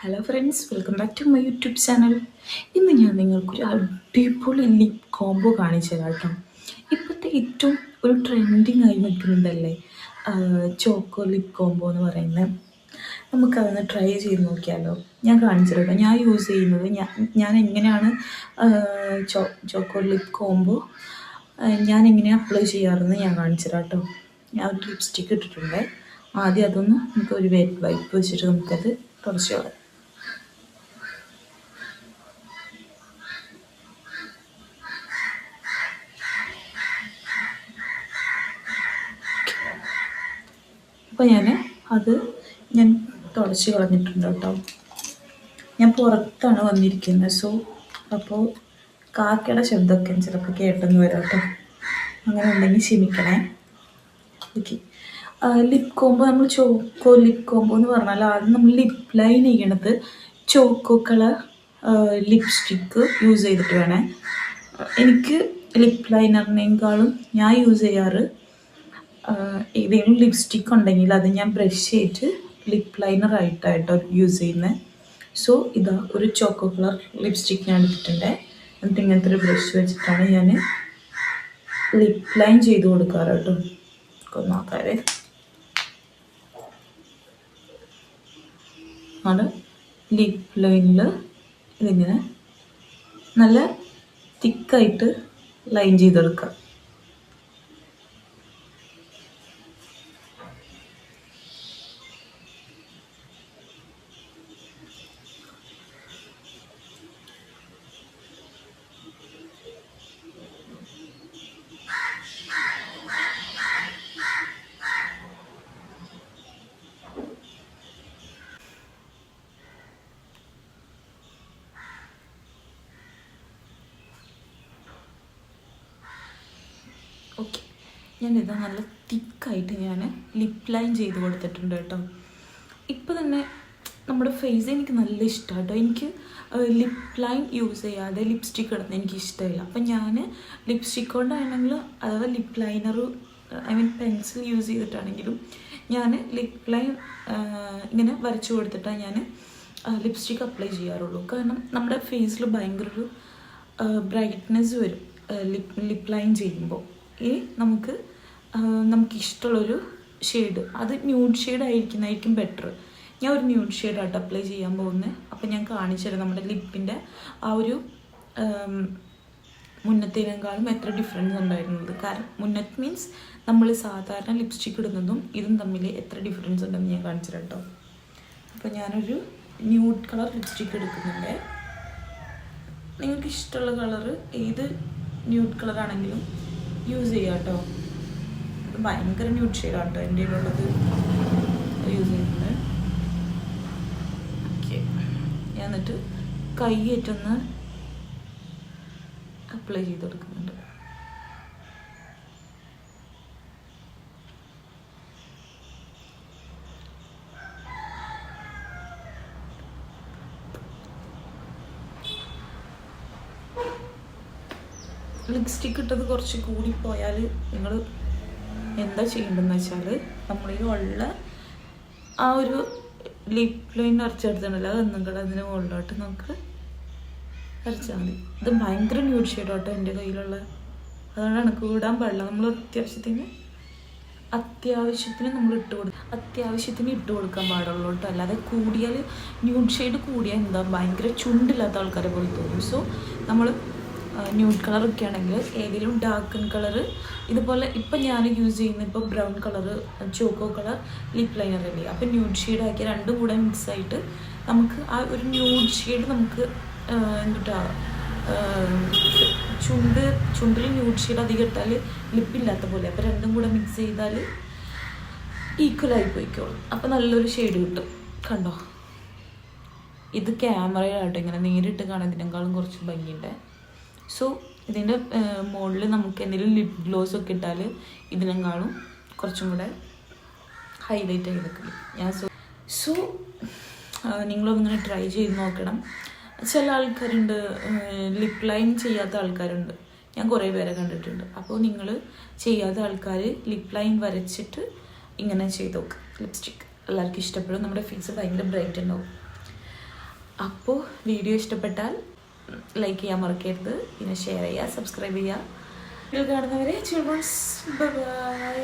Hello friends, welcome back to my YouTube channel. ഇന്ന് ഞാൻ നിങ്ങൾക്കൊരു അടിപൊളി ലിപ് കോംബോ കാണിച്ചു തരാം കേട്ടോ. ഇപ്പോഴത്തെ ഏറ്റവും ഒരു ട്രെൻഡിങ് ആയി നിൽക്കുന്നുണ്ടല്ലേ ചോക്കോ ലിപ് കോംബോ എന്ന് പറയുന്നത്. നമുക്കതൊന്ന് ട്രൈ ചെയ്ത് നോക്കിയാലോ. ഞാൻ കാണിച്ചു തരാം. ഞാൻ യൂസ് ചെയ്യുന്നത് ഞാൻ എങ്ങനെയാണ് ചോക്കോ ലിപ് കോംബോ ഞാൻ എങ്ങനെയാണ് അപ്ലൈ ചെയ്യാറെന്ന് ഞാൻ കാണിച്ചു തരാം കേട്ടോ. ഞാൻ ഒരു ലിപ്സ്റ്റിക്ക് ഇട്ടിട്ടുണ്ട്. ആദ്യം അതൊന്ന് നമുക്കൊരു വെറ്റ് വൈപ്പ് വെച്ചിട്ട് നമുക്കത് തുടച്ച് കളയാം. അപ്പോൾ ഞാൻ തുടച്ച് കളഞ്ഞിട്ടുണ്ട് കേട്ടോ. ഞാൻ പുറത്താണ് വന്നിരിക്കുന്നത്. അപ്പോൾ കാക്കയുടെ ശബ്ദമൊക്കെ ചിലപ്പോൾ കേട്ടെന്ന് വരാം കേട്ടോ. അങ്ങനെ ഉണ്ടെങ്കിൽ ക്ഷമിക്കണേ. ഓക്കെ, ലിപ് കോംബോ നമ്മൾ ചോക്കോ ലിപ് കോംബോ എന്ന് പറഞ്ഞാൽ ആദ്യം നമ്മൾ ലിപ് ലൈൻ ചെയ്യണത് ചോക്കോ കളർ ലിപ്സ്റ്റിക്ക് യൂസ് ചെയ്തിട്ട് വേണേ. എനിക്ക് ലിപ് ലൈനറിനേക്കാളും ഞാൻ യൂസ് ചെയ്യാറ് ഏതെങ്കിലും ലിപ്സ്റ്റിക്ക് ഉണ്ടെങ്കിൽ അത് ഞാൻ ബ്രഷ് ചെയ്തിട്ട് ലിപ് ലൈനറായിട്ടായിട്ടോ യൂസ് ചെയ്യുന്നത്. സോ ഇതാ ഒരു ചോക്കോ കളർ ലിപ്സ്റ്റിക്ക് ഞാൻ എടുത്തിട്ടുണ്ട്. എന്നിട്ട് ഇങ്ങനത്തെ ഒരു ബ്രഷ് വെച്ചിട്ടാണ് ഞാൻ ലിപ് ലൈൻ ചെയ്ത് കൊടുക്കാറ് കേട്ടോ. നോക്കാറ് ആണ് ലിപ് ലൈനിൽ ഇതിങ്ങനെ നല്ല തിക്കായിട്ട് ലൈൻ ചെയ്തെടുക്കാം. ഓക്കെ, ഞാനിത് നല്ല തിക്കായിട്ട് ഞാൻ ലിപ് ലൈൻ ചെയ്ത് കൊടുത്തിട്ടുണ്ട് കേട്ടോ. ഇപ്പോൾ തന്നെ നമ്മുടെ ഫേസ് എനിക്ക് നല്ല ഇഷ്ടമാണ് കേട്ടോ. എനിക്ക് ലിപ് ലൈൻ യൂസ് ചെയ്യാതെ ലിപ്സ്റ്റിക്ക് ഇടുന്നത് എനിക്ക് ഇഷ്ടമില്ല. അപ്പം ഞാൻ ലിപ്സ്റ്റിക്ക് കൊണ്ടാണെങ്കിൽ അഥവാ ലിപ് ലൈനർ പെൻസിൽ യൂസ് ചെയ്തിട്ടാണെങ്കിലും ഞാൻ ലിപ് ലൈൻ ഇങ്ങനെ വരച്ചു കൊടുത്തിട്ടാണ് ഞാൻ ലിപ്സ്റ്റിക്ക് അപ്ലൈ ചെയ്യാറുള്ളൂ. കാരണം നമ്മുടെ ഫേസിൽ ഭയങ്കര ഒരു ബ്രൈറ്റ്നെസ് വരും ലിപ് ലൈൻ ചെയ്യുമ്പോൾ. നമുക്കിഷ്ടമുള്ളൊരു ഷെയ്ഡ്, അത് ന്യൂഡ് ഷെയ്ഡ് ആയിരിക്കുന്നതായിരിക്കും ബെറ്റർ. ഞാൻ ഒരു ന്യൂഡ് ഷെയ്ഡായിട്ട് അപ്ലൈ ചെയ്യാൻ പോകുന്നത്. അപ്പം ഞാൻ കാണിച്ചു തരാം നമ്മുടെ ലിപ്പിൻ്റെ ആ ഒരു മുന്നത്തേനേക്കാളും എത്ര ഡിഫറൻസ് ഉണ്ടായിരുന്നത്. കാരണം മുന്നത്ത് മീൻസ് നമ്മൾ സാധാരണ ലിപ്സ്റ്റിക്ക് ഇടുന്നതും ഇതും തമ്മിൽ എത്ര ഡിഫറൻസ് ഉണ്ടെന്ന് ഞാൻ കാണിച്ചു തരാം കേട്ടോ. അപ്പോൾ ഞാനൊരു ന്യൂഡ് കളർ ലിപ്സ്റ്റിക്ക് എടുക്കുന്നുണ്ട്. നിങ്ങൾക്ക് ഇഷ്ടമുള്ള കളറ് ഏത് ന്യൂഡ് കളറാണെങ്കിലും യൂസ് ചെയ്യാം കേട്ടോ. ഭയങ്കര ന്യൂഡ് ഷെയ്ഡാണ് കേട്ടോ എൻ്റെ ഉള്ളത് യൂസ് ചെയ്യുന്നത്. ഓക്കെ, ഞാൻ എന്നിട്ട് കൈയേറ്റൊന്ന് അപ്ലൈ ചെയ്ത് കൊടുക്കുന്നുണ്ട്. ലിപ്സ്റ്റിക്ക് ഇട്ടത് കുറച്ച് കൂടിപ്പോയാൽ നിങ്ങൾ എന്താ ചെയ്യേണ്ടതെന്ന് വെച്ചാൽ നമ്മൾ ഈ ഉള്ള ആ ഒരു ലിപ് ലൈൻ അരച്ചെടുത്തിട്ടുണ്ടല്ലോ അതൊന്നും കൂടെ അതിന് മുകളിലോട്ട് നമുക്ക് അരച്ചാൽ മതി. ഇത് ഭയങ്കര ന്യൂഡ് ഷെയ്ഡാട്ടോ എൻ്റെ കയ്യിലുള്ള, അതുകൊണ്ടാണ് കൂടാൻ പാടില്ല. നമ്മൾ അത്യാവശ്യത്തിന് നമ്മൾ അത്യാവശ്യത്തിന് ഇട്ട് കൊടുക്കാൻ പാടുള്ളൂ കേട്ടോ. അല്ലാതെ കൂടിയാൽ ന്യൂഡ് ഷെയ്ഡ് കൂടിയാൽ എന്താ ഭയങ്കര ചുണ്ടില്ലാത്ത ആൾക്കാരെ പോലെ തോന്നും. സോ നമ്മൾ ന്യൂഡ് കളറൊക്കെ ആണെങ്കിൽ ഏതെങ്കിലും ഡാർക്കൻ കളറ് ഇതുപോലെ ഇപ്പം ഞാൻ യൂസ് ചെയ്യുന്ന ഇപ്പോൾ brown colour choco colour lip liner അല്ലേ. അപ്പം ന്യൂഡ് ഷെയ്ഡ് ആക്കി രണ്ടും കൂടെ മിക്സായിട്ട് നമുക്ക് ആ ഒരു ന്യൂഡ് ഷെയ്ഡ് നമുക്ക് എന്തുട്ടാ ചുണ്ടിൽ ന്യൂഡ് ഷെയ്ഡ് അധികം ഇട്ടാൽ ലിപ്പില്ലാത്ത പോലെ. അപ്പോൾ രണ്ടും കൂടെ മിക്സ് ചെയ്താൽ ഈക്വലായി പോയിക്കോളും. അപ്പോൾ നല്ലൊരു ഷെയ്ഡ് കിട്ടും. കണ്ടോ, ഇത് ക്യാമറയിലാട്ടോ ഇങ്ങനെ നേരിട്ട് കാണാൻ ഇതിനേക്കാളും കുറച്ച് ഭംഗിയുണ്ട്. സോ ഇതിൻ്റെ മുകളിൽ നമുക്ക് എന്തെങ്കിലും ലിപ് ഗ്ലോസ് ഒക്കെ ഇട്ടാൽ ഇതിനേക്കാളും കുറച്ചും കൂടെ ഹൈലൈറ്റ് ആയി നിൽക്കും ഞാൻ. സോ നിങ്ങളൊന്നിങ്ങനെ ട്രൈ ചെയ്ത് നോക്കണം. ചില ആൾക്കാരുണ്ട് ലിപ് ലൈൻ ചെയ്യാത്ത ആൾക്കാരുണ്ട്, ഞാൻ കുറേ പേരെ കണ്ടിട്ടുണ്ട്. അപ്പോൾ നിങ്ങൾ ചെയ്യാത്ത ആൾക്കാർ ലിപ് ലൈൻ വരച്ചിട്ട് ഇങ്ങനെ ചെയ്ത് നോക്കുക. ലിപ്സ്റ്റിക്ക് എല്ലാവർക്കും ഇഷ്ടപ്പെടും. നമ്മുടെ ഫേസ് ഭയങ്കര ബ്രൈറ്റ് ഉണ്ടാവും. അപ്പോൾ വീഡിയോ ഇഷ്ടപ്പെട്ടാൽ ലൈക്ക് ചെയ്യാൻ മറക്കരുത്, പിന്നെ ഷെയർ ചെയ്യുക, സബ്സ്ക്രൈബ് ചെയ്യുക. വീഡിയോ കാണുന്നവരെ ബൈ.